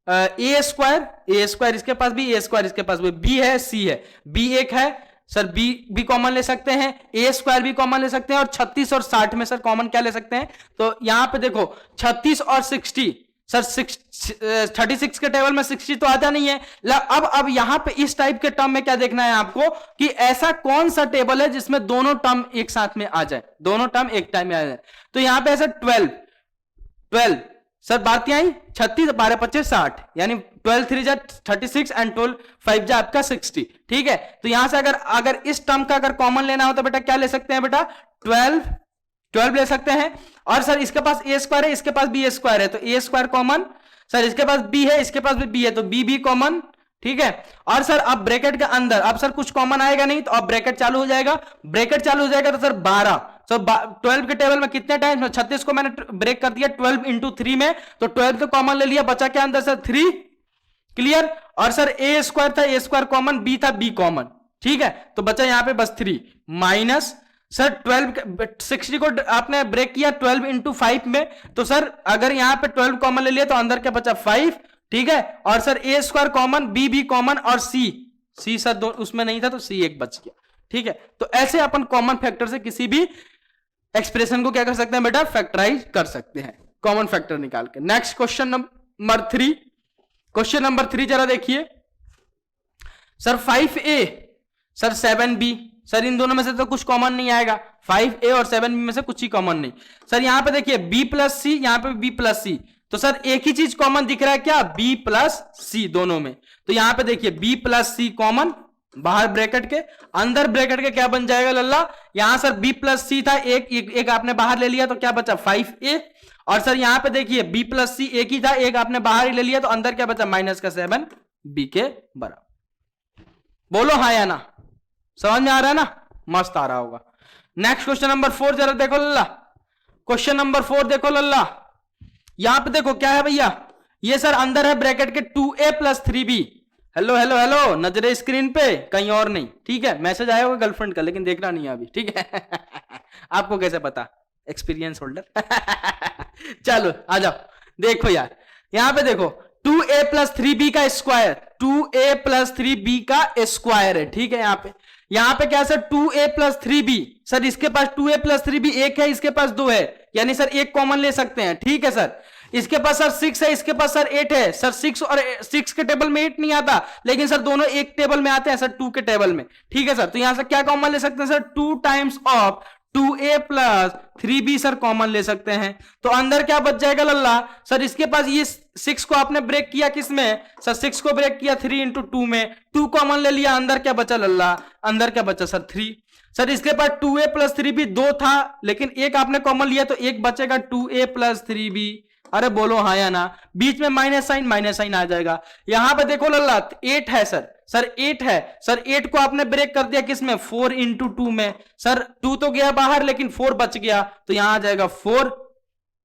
a स्क्वायर इसके पास भी, a स्क्वायर इसके पास भी, b है c है, b एक है सर, b भी कॉमन ले सकते हैं, a स्क्वायर भी कॉमन ले सकते हैं, और 36 और 60 में सर कॉमन क्या ले सकते हैं, तो यहां पे देखो 36 और 60 सर 36 के टेबल में 60 तो आता नहीं है। अब यहां पे इस टाइप के टर्म में क्या देखना है आपको कि ऐसा कौन सा टेबल है जिसमें दोनों टर्म एक साथ में आ जाए, दोनों टर्म एक टाइम में आ जाए। तो यहां पे ऐसा 12 सर बात क्या आई, 36 12 25 60, यानी 12 3 जा 36 एंड 12 5 जा आपका 60, ठीक है। तो यहां से अगर इस टर्म का अगर कॉमन लेना हो तो बेटा क्या ले सकते हैं बेटा 12 ले सकते हैं। और सर इसके पास a स्क्वायर है, इसके पास b स्क्वायर है, तो a स्क्वायर कॉमन, सर इसके पास b है, इसके पास भी b है, तो b भी कॉमन, ठीक है। और सर अब ब्रैकेट के अंदर अब सर कुछ कॉमन आएगा नहीं, तो अब ब्रैकेट चालू हो जाएगा, तो सर 12, सो 12 के टेबल में कितने टाइम, 36 को मैंने ब्रेक कर दिया 12 इंटू 3 में, तो 12 तो कॉमन ले लिया, बचा क्या अंदर सर 3, क्लियर। और सर a स्क्वायर था, a स्क्वायर कॉमन, b था b कॉमन, ठीक है, तो बचा यहां पे बस 3 माइनस सर 60 को आपने ब्रेक किया 12 इंटू 5 में, तो सर अगर यहां पे 12 कॉमन ले लिया तो अंदर क्या बचा 5, ठीक है। और sir a square common, b भी कॉमन, और c सर उसमें नहीं था तो c एक बच गया, ठीक है। तो ऐसे अपन कॉमन फैक्टर से किसी भी एक्सप्रेशन को क्या कर सकते हैं बेटा, फैक्टराइज कर सकते हैं, कॉमन फैक्टर निकाल के। Next question number 3, question number 3 जरा देखिए sir 5a sir 7b, sir इन दोनों में से तो कुछ कॉमन नहीं आएगा, 5a और 7b में से कुछ ही कॉमन नहीं। सर यहां पे देखिए b प्लस सी, यहां पे b प्लस सी, तो सर एक ही चीज कॉमन दिख रहा है क्या, b प्लस सी दोनों में, तो यहां पे देखिए b प्लस सी कॉमन, बाहर ब्रैकेट के, अंदर ब्रैकेट के क्या बन जाएगा लल्ला, यहां सर b प्लस सी था, एक आपने बाहर ले लिया तो क्या बचा 5a, और सर यहां पे देखिए b प्लस सी एक ही था, एक आपने बाहर ही ले लिया तो अंदर क्या बचा माइनस का 7b के बराबर। बोलो हाँ या ना, समझ में आ रहा है ना, मस्त आ रहा होगा। नेक्स्ट क्वेश्चन नंबर 4 जरा देखो लल्ला, क्वेश्चन नंबर 4 देखो लल्ला, यहां पे देखो क्या है भैया, ये सर अंदर है ब्रैकेट के 2a plus 3b, hello hello hello, नजरे स्क्रीन पे कहीं और नहीं, ठीक है। मैसेज आया होगा गर्लफ्रेंड का लेकिन देखना नहीं है अभी, ठीक है आपको कैसे पता, एक्सपीरियंस होल्डर चलो आ जाओ, देखो यार यहां पे देखो 2a प्लस 3b का स्क्वायर, 2a प्लस 3b का स्क्वायर है, ठीक है। यहां पे क्या sir 2a plus 3b, sir इसके पास 2a प्लस 3b एक है, इसके पास 2 है, यानी सर एक कॉमन ले सकते हैं, ठीक है सर। इसके पास सर 6 है, इसके पास सर 8 है, सर 6 और 6 के टेबल में 8 नहीं आता, लेकिन सर दोनों एक टेबल में आते हैं सर 2 के टेबल में, ठीक है सर। तो यहां से क्या कॉमन ले सकते हैं sir 2 times of 2a plus 3b sir common ले सकते हैं, तो अंदर क्या बच जाएगा लल्ला, सर इसके पास ये 6 को आपने ब्रेक किया किसमें सर, 6 को ब्रेक किया 3 इंटू 2 में, 2 कॉमन ले लिया, अंदर क्या बचा लल्ला, अंदर क्या बचा सर 3। सर इसके पास 2a प्लस 3b 2 था, लेकिन एक आपने कॉमन लिया तो एक बचेगा 2a प्लस 3b, अरे बोलो हाँ या ना, बीच में माइनस साइन आ जाएगा। यहां पे देखो लल्ला 8 है सर 8 है, सर 8 को आपने ब्रेक कर दिया किसमें 4 इंटू 2 में, सर 2 तो गया बाहर लेकिन 4 बच गया, तो यहां आ जाएगा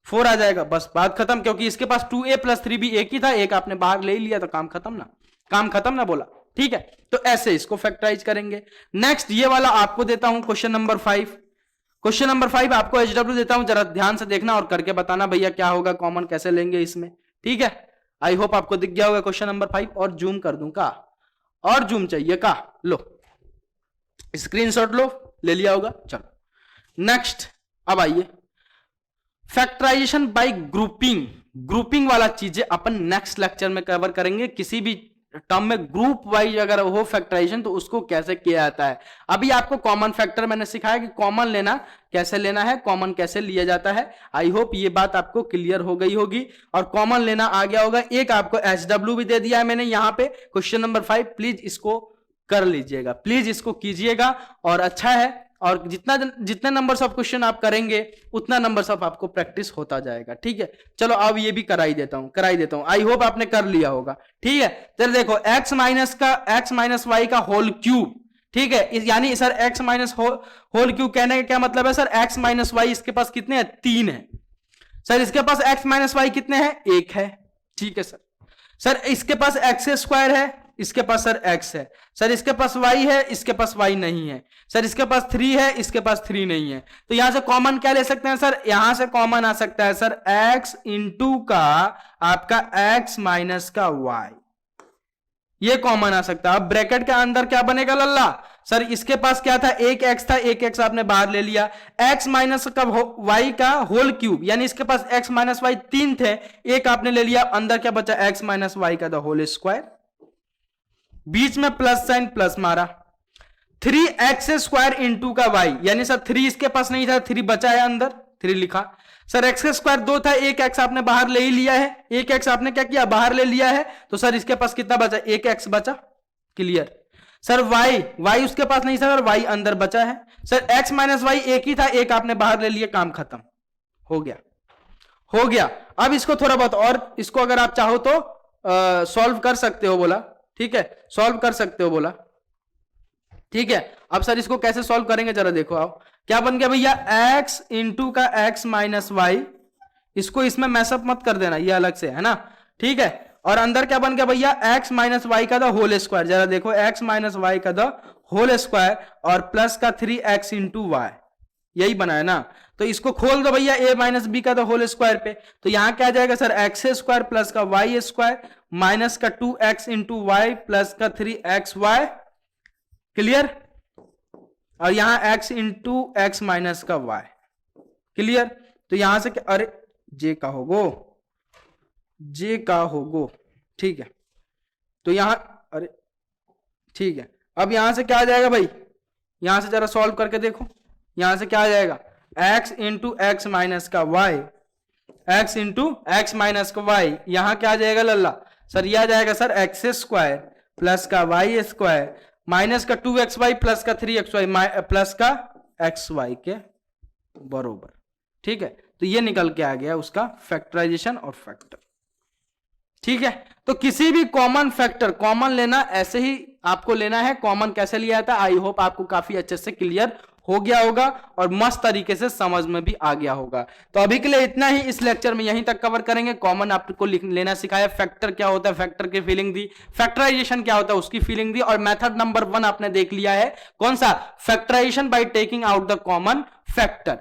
4 आ जाएगा, बस बात खत्म, क्योंकि इसके पास 2a प्लस 3b एक ही था, एक आपने बाहर ले लिया तो काम खत्म ना बोला, ठीक है। तो ऐसे इसको फैक्टराइज करेंगे। नेक्स्ट ये वाला आपको देता हूं क्वेश्चन नंबर 5, क्वेश्चन नंबर 5 आपको HW देता हूं, जरा ध्यान से देखना और करके बताना भैया क्या होगा, कॉमन कैसे लेंगे इसमें, ठीक है। आई होप आपको दिख गया होगा क्वेश्चन नंबर 5, और जूम कर दूं का, और जूम चाहिए का, लो स्क्रीनशॉट लो, ले लिया होगा। चलो नेक्स्ट, अब आइए फैक्टराइजेशन बाय ग्रुपिंग, ग्रुपिंग वाला चीजें अपन नेक्स्ट लेक्चर में कवर करेंगे। किसी भी टर्म में ग्रुप वाइज अगर हो फैक्टराइजेशन तो उसको कैसे किया जाता है। अभी आपको कॉमन फैक्टर मैंने सिखाया कि कॉमन लेना कैसे लेना है, कॉमन कैसे लिया जाता है। आई होप ये बात आपको क्लियर हो गई होगी और कॉमन लेना आ गया होगा। एक आपको SW भी दे दिया है मैंने यहाँ पे, क्वेश्चन नंबर 5, प्लीज इसको कर लीजिएगा, प्लीज इसको कीजिएगा और अच्छा है। और जितने नंबर्स ऑफ क्वेश्चन आप करेंगे उतना नंबर्स ऑफ आपको प्रैक्टिस होता जाएगा। ठीक है, चलो अब ये भी कराई देता हूं। आई होप आपने कर लिया होगा। ठीक है, चलो देखो x माइनस वाई का होल क्यूब। ठीक है, यानी sir x minus whole cube कहने का क्या मतलब है सर, x माइनस वाई इसके पास कितने हैं, 3 है। सर इसके पास x माइनस वाई कितने हैं, 1 है। ठीक है सर इसके पास x स्क्वायर है, इसके पास सर x है। सर इसके पास y है, इसके पास y नहीं है। सर इसके पास 3 है, इसके पास 3 नहीं है। तो यहां से कॉमन क्या ले सकते हैं सर, यहां से कॉमन आ सकता है सर x इंटू का आपका x माइनस का y, ये कॉमन आ सकता है। अब ब्रैकेट के अंदर क्या बनेगा लल्ला, सर इसके पास क्या था, एक x था, एक x आपने बाहर ले लिया, x माइनस का y का होल क्यूब, यानी इसके पास x माइनस वाई 3 थे, एक आपने ले लिया, अंदर क्या बचा, x माइनस वाई का द होल स्क्वायर, बीच में प्लस साइन प्लस मारा, 3x स्क्वायर इंटू का y, यानी सर 3 इसके पास नहीं था, 3 बचा है अंदर, 3 लिखा। सर x स्क्वायर 2 था, एक x आपने बाहर ले ही लिया है, एक x आपने क्या किया, बाहर ले लिया है, तो सर इसके पास कितना बचा, एक x बचा, क्लियर। सर y उसके पास नहीं था, सर y अंदर बचा है। सर x माइनस वाई एक ही था, एक आपने बाहर ले लिया, काम खत्म हो गया। अब इसको थोड़ा बहुत और, इसको अगर आप चाहो तो सॉल्व कर सकते हो बोला। ठीक है, सॉल्व कर सकते हो बोला। ठीक है, अब सर इसको कैसे सॉल्व करेंगे जरा देखो आओ, क्या बन गया भैया, x इंटू का x माइनस वाई, इसको इसमें मैसअप मत कर देना, ये अलग से है ना। ठीक है, और अंदर क्या बन गया भैया, x माइनस वाई का द होल स्क्वायर, जरा देखो x माइनस वाई का द होल स्क्वायर और प्लस का 3x इंटू वाई, यही बना है ना। तो इसको खोल दो भैया a माइनस बी का द होल स्क्वायर पे, तो यहां क्या आ जाएगा सर, एक्स स्क्वायर प्लस का वाई स्क्वायर माइनस का 2x इंटू वाई प्लस का 3xy, क्लियर। और यहां x इंटू एक्स माइनस का y, क्लियर। तो यहां से क्या, अरे जे का होगो, ठीक है। तो यहां, अरे ठीक है, अब यहां से क्या आ जाएगा भाई, यहां से जरा सॉल्व करके देखो, यहां से क्या आ जाएगा, x इंटू एक्स माइनस का y, x into x minus का y, यहां क्या आ जाएगा लल्ला, सर ये आ जाएगा सर एक्स स्क्वायर प्लस का वाई स्क्वायर माइनस का 2xy प्लस का 3xy प्लस का xy के बरोबर। ठीक है, तो ये निकल के आ गया उसका फैक्टराइजेशन और फैक्टर। ठीक है, तो किसी भी कॉमन फैक्टर, कॉमन लेना ऐसे ही आपको लेना है, कॉमन कैसे लिया जाता है, आई होप आपको काफी अच्छे से क्लियर हो गया होगा और मस्त तरीके से समझ में भी आ गया होगा। तो अभी के लिए इतना ही, इस लेक्चर में यहीं तक कवर करेंगे। कॉमन आपको लेना सिखाया, फैक्टर क्या होता है, फैक्टर की फीलिंग दी, फैक्टराइजेशन क्या होता है उसकी फीलिंग दी, और मेथड नंबर 1 आपने देख लिया है, कौन सा, factorization by taking out the common factor.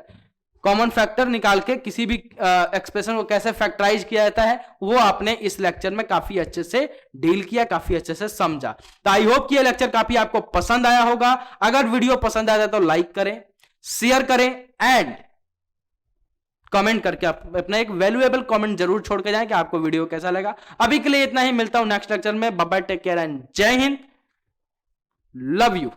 Common factor निकाल के किसी भी एक्सप्रेशन को कैसे फैक्टराइज किया जाता है वो आपने इस लेक्चर में काफी अच्छे से डील किया, काफी अच्छे से समझा। तो आई होप कि ये लेक्चर काफी आपको पसंद आया होगा। अगर वीडियो पसंद आया तो लाइक करें, शेयर करें एंड कमेंट करके अपना एक वैल्यूएबल कमेंट जरूर छोड़ के जाएं कि आपको वीडियो कैसा लगा। अभी के लिए इतना ही, मिलता हूं नेक्स्ट लेक्चर में। Bye bye, take care and जय हिंद, लव यू।